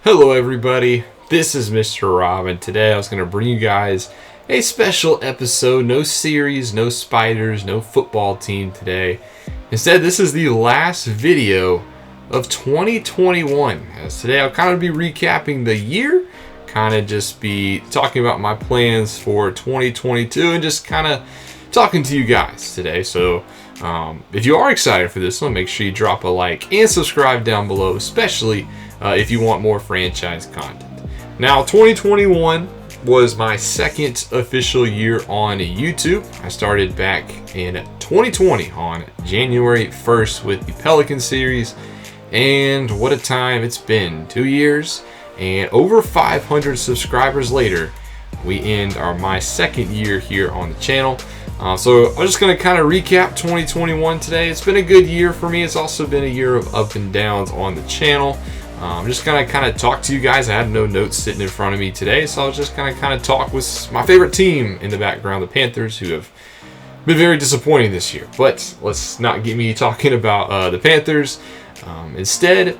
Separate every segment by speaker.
Speaker 1: Hello everybody, this is Mr. Rob, and today I was going to bring you guys a special episode. No series, no spiders, no football team today. Instead, this is the last video of 2021. As today I'll kind of be recapping the year, kind of just be talking about my plans for 2022 and just kind of talking to you guys today. So if you are excited for this one, make sure you drop a like and subscribe down below, especially if you want more franchise content. Now, 2021 was my second official year on YouTube. I started back in 2020 on January 1st with the Pelican series, and what a time it's been. 2 years and over 500 subscribers later, we end my second year here on the channel. So I'm just going to kind of recap 2021 today. It's been a good year for me. It's also been a year of up and downs on the channel. I'm just going to kind of talk to you guys. I had no notes sitting in front of me today, so I was just going to kind of talk with my favorite team in the background, the Panthers, who have been very disappointing this year. But let's not get me talking about the Panthers. Instead,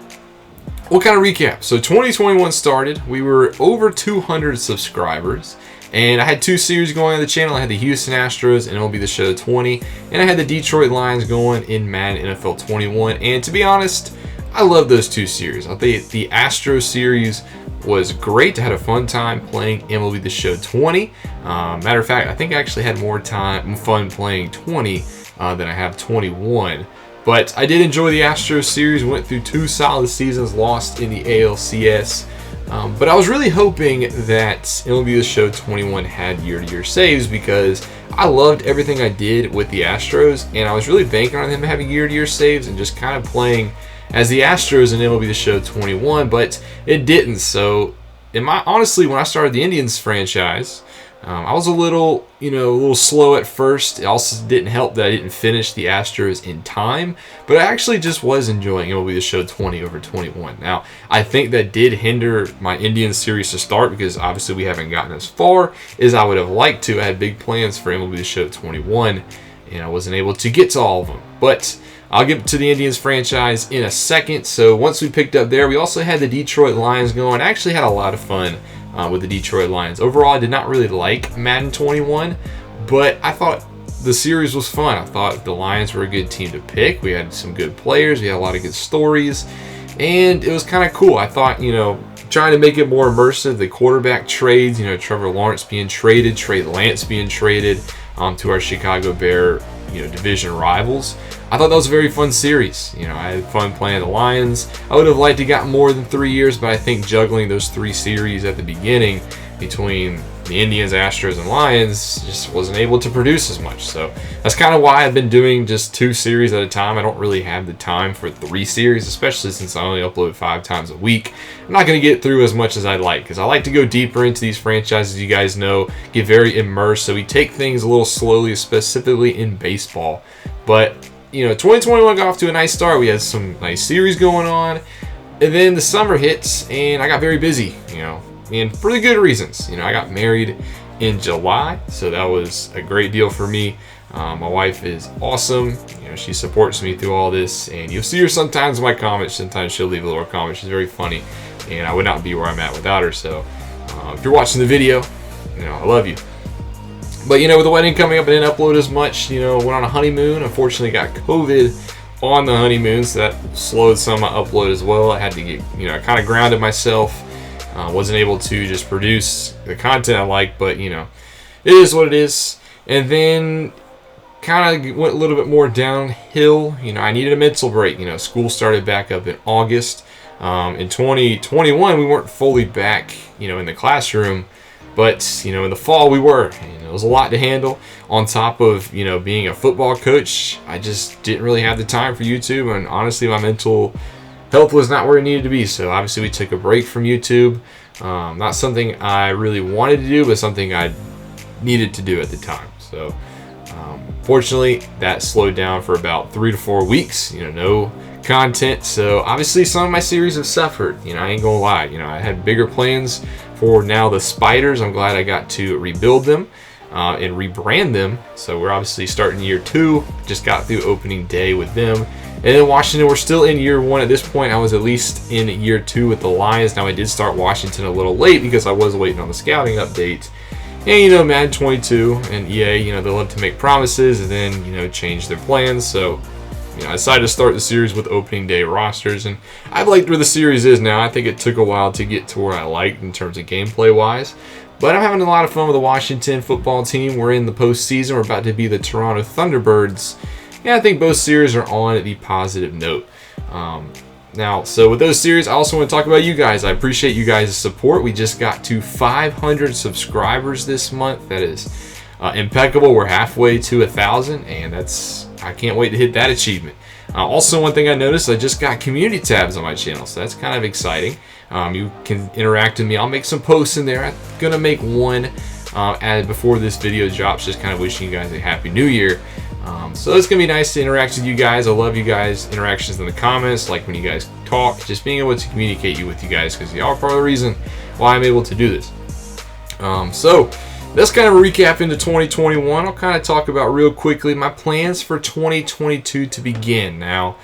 Speaker 1: we'll kind of recap. So 2021 started. We were over 200 subscribers. And I had two series going on the channel. I had the Houston Astros and MLB The Show 20. And I had the Detroit Lions going in Madden NFL 21. And to be honest, I love those two series. I think the Astros series was great. I had a fun time playing MLB The Show 20. Matter of fact, I think I actually had more fun playing 20 than I have 21. But I did enjoy the Astros series. Went through two solid seasons, lost in the ALCS. But I was really hoping that MLB The Show 21 had year-to-year saves because I loved everything I did with the Astros, and I was really banking on them having year-to-year saves and just kind of playing as the Astros in MLB The Show 21, but it didn't. So, honestly, when I started the Indians franchise, I was a little slow at first. It also didn't help that I didn't finish the Astros in time, but I actually just was enjoying MLB The Show 20 over 21. Now, I think that did hinder my Indians series to start because obviously we haven't gotten as far as I would have liked to. I had big plans for MLB The Show 21, and I wasn't able to get to all of them. But I'll get to the Indians franchise in a second. So once we picked up there, we also had the Detroit Lions going. I actually had a lot of fun with the Detroit Lions. Overall, I did not really like Madden 21, but I thought the series was fun. I thought the Lions were a good team to pick. We had some good players. We had a lot of good stories, and it was kind of cool. I thought, trying to make it more immersive, the quarterback trades, Trevor Lawrence being traded, Trey Lance being traded to our Chicago Bear, division rivals. I thought that was a very fun series. I had fun playing the Lions. I would have liked to got more than 3 years, but I think juggling those three series at the beginning between the Indians, Astros, and Lions just wasn't able to produce as much. So that's kind of why I've been doing just two series at a time. I don't really have the time for three series, especially since I only upload 5 times a week. I'm not going to get through as much as I'd like because I like to go deeper into these franchises. You guys know, get very immersed. So we take things a little slowly, specifically in baseball. But 2021 got off to a nice start. We had some nice series going on, and then the summer hits, and I got very busy, and for the good reasons. I got married in July, so that was a great deal for me. My wife is awesome. She supports me through all this, and you'll see her sometimes in my comments. Sometimes she'll leave a little comment. She's very funny, and I would not be where I'm at without her. So if you're watching the video, I love you. But, with the wedding coming up, I didn't upload as much. Went on a honeymoon. Unfortunately, got COVID on the honeymoon, so that slowed some of my upload as well. I had to get, I kind of grounded myself. Wasn't able to just produce the content I like, but, it is what it is. And then kind of went a little bit more downhill. I needed a mental break. School started back up in August. In 2021, we weren't fully back, in the classroom. But, in the fall we were. It was a lot to handle. On top of, being a football coach, I just didn't really have the time for YouTube. And honestly, my mental health was not where it needed to be. So obviously we took a break from YouTube. Not something I really wanted to do, but something I needed to do at the time. So fortunately, that slowed down for about 3 to 4 weeks. No content. So obviously some of my series have suffered. I ain't gonna lie. I had bigger plans for now the Spiders. I'm glad I got to rebuild them and rebrand them. So we're obviously starting year 2. Just got through opening day with them. And then Washington, we're still in year 1 at this point. I was at least in year 2 with the Lions. Now I did start Washington a little late because I was waiting on the scouting update. And Madden 22 and EA, they love to make promises and then change their plans. So I decided to start the series with opening day rosters, and I've liked where the series is now. I think it took a while to get to where I liked in terms of gameplay wise, but I'm having a lot of fun with the Washington football team. We're in the postseason. We're about to be the Toronto Thunderbirds. Yeah, I think both series are on the positive note. So with those series, I also want to talk about you guys. I appreciate you guys' support. We just got to 500 subscribers this month. That is impeccable. We're halfway to 1,000, and I can't wait to hit that achievement. Also, one thing I noticed, I just got community tabs on my channel, so that's kind of exciting. You can interact with me. I'll make some posts in there. I'm gonna make one before this video drops, just kind of wishing you guys a happy new year. So it's gonna be nice to interact with you guys. I love you guys' interactions in the comments, like when you guys talk, just being able to communicate with you guys, because y'all are part of the reason why I'm able to do this. So let's kind of recap into 2021. I'll kind of talk about real quickly my plans for 2022 to begin. Now,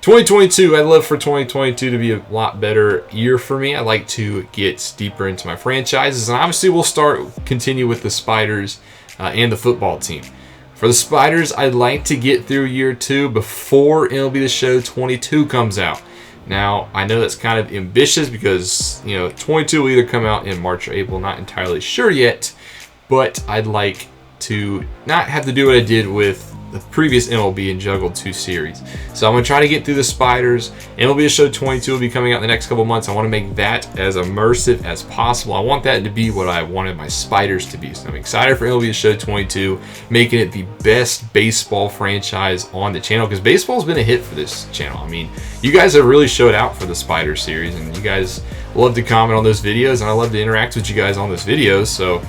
Speaker 1: 2022, I'd love for 2022 to be a lot better year for me. I'd like to get deeper into my franchises, and obviously we'll continue with the Spiders and the football team. For the Spiders, I'd like to get through year 2 before MLB The Show 22 comes out. Now, I know that's kind of ambitious because 22 will either come out in March or April, not entirely sure yet. But I'd like to not have to do what I did with the previous MLB and juggle 2 series. So I'm going to try to get through the Spiders. MLB The Show 22 will be coming out in the next couple months. I want to make that as immersive as possible. I want that to be what I wanted my Spiders to be. So I'm excited for MLB The Show 22, making it the best baseball franchise on the channel, because baseball's been a hit for this channel. I mean, you guys have really showed out for the Spider series, and you guys love to comment on those videos, and I love to interact with you guys on those videos. So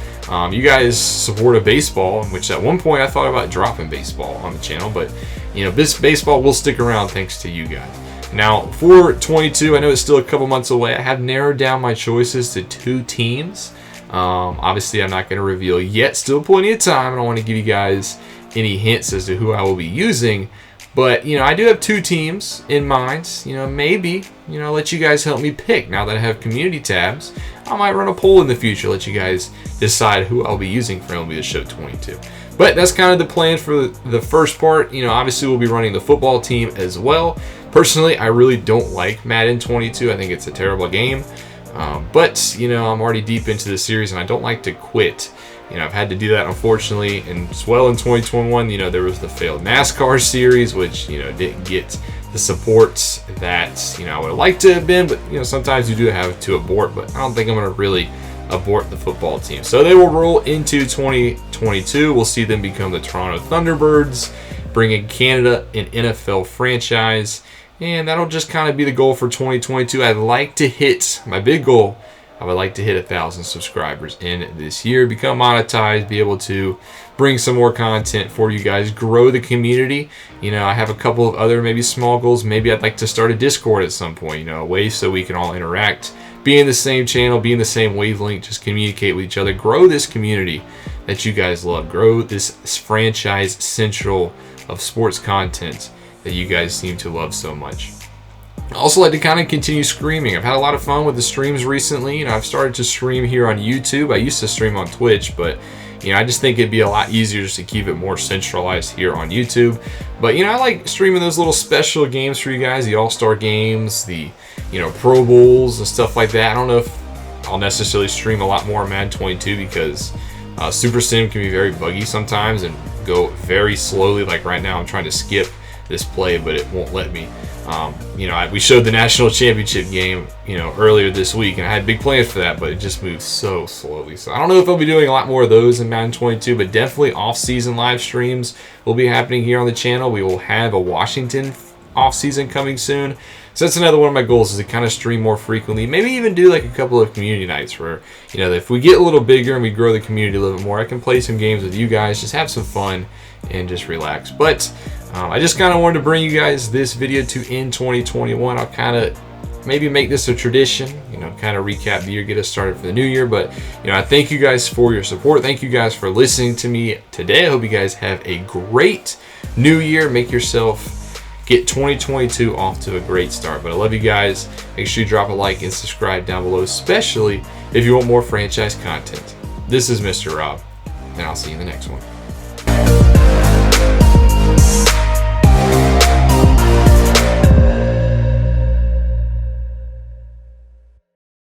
Speaker 1: you guys supported baseball, which at one point I thought about dropping baseball on the channel, but this baseball will stick around thanks to you guys. Now for 22, I know it's still a couple months away. I have narrowed down my choices to 2 teams. Obviously I'm not going to reveal yet, still plenty of time. I don't want to give you guys any hints as to who I will be using, but I do have 2 teams in mind. Maybe let you guys help me pick. Now that I have community tabs, I might run a poll in the future, let you guys decide who I'll be using for MLB The Show 22. But that's kind of the plan for the first part. Obviously we'll be running the football team as well. Personally, I really don't like Madden 22. I think it's a terrible game. But I'm already deep into the series, and I don't like to quit. I've had to do that, unfortunately, and as well in 2021, there was the failed NASCAR series, which, didn't get the support that, I would have liked to have been, but, sometimes you do have to abort, but I don't think I'm going to really abort the football team. So they will roll into 2022. We'll see them become the Toronto Thunderbirds, bringing Canada an NFL franchise, and that'll just kind of be the goal for 2022. I'd like to hit my big goal. I would like to hit 1,000 subscribers in this year, become monetized, be able to bring some more content for you guys, grow the community. I have a couple of other maybe small goals. Maybe I'd like to start a Discord at some point, a way so we can all interact, be in the same channel, be in the same wavelength, just communicate with each other, grow this community that you guys love, grow this franchise central of sports content that you guys seem to love so much. I also like to kind of continue streaming. I've had a lot of fun with the streams recently. I've started to stream here on YouTube. I used to stream on Twitch, but I just think it'd be a lot easier just to keep it more centralized here on YouTube. But I like streaming those little special games for you guys, the All-Star games, the Pro Bowls and stuff like that. I don't know if I'll necessarily stream a lot more on Madden 22 because Super Sim can be very buggy sometimes and go very slowly. Like right now I'm trying to skip this play, but it won't let me. We showed the national championship game, earlier this week, and I had big plans for that, but it just moves so slowly. So I don't know if I'll be doing a lot more of those in Madden 22, but definitely off-season live streams will be happening here on the channel. We will have a Washington off-season coming soon. So that's another one of my goals, is to kind of stream more frequently. Maybe even do like a couple of community nights where, if we get a little bigger and we grow the community a little bit more, I can play some games with you guys, just have some fun and just relax. But I just kind of wanted to bring you guys this video to end 2021. I'll kind of maybe make this a tradition, kind of recap the year, get us started for the new year. But, I thank you guys for your support. Thank you guys for listening to me today. I hope you guys have a great new year. Get get 2022 off to a great start. But I love you guys. Make sure you drop a like and subscribe down below, especially if you want more franchise content. This is Mr. Rob, and I'll see you in the next one.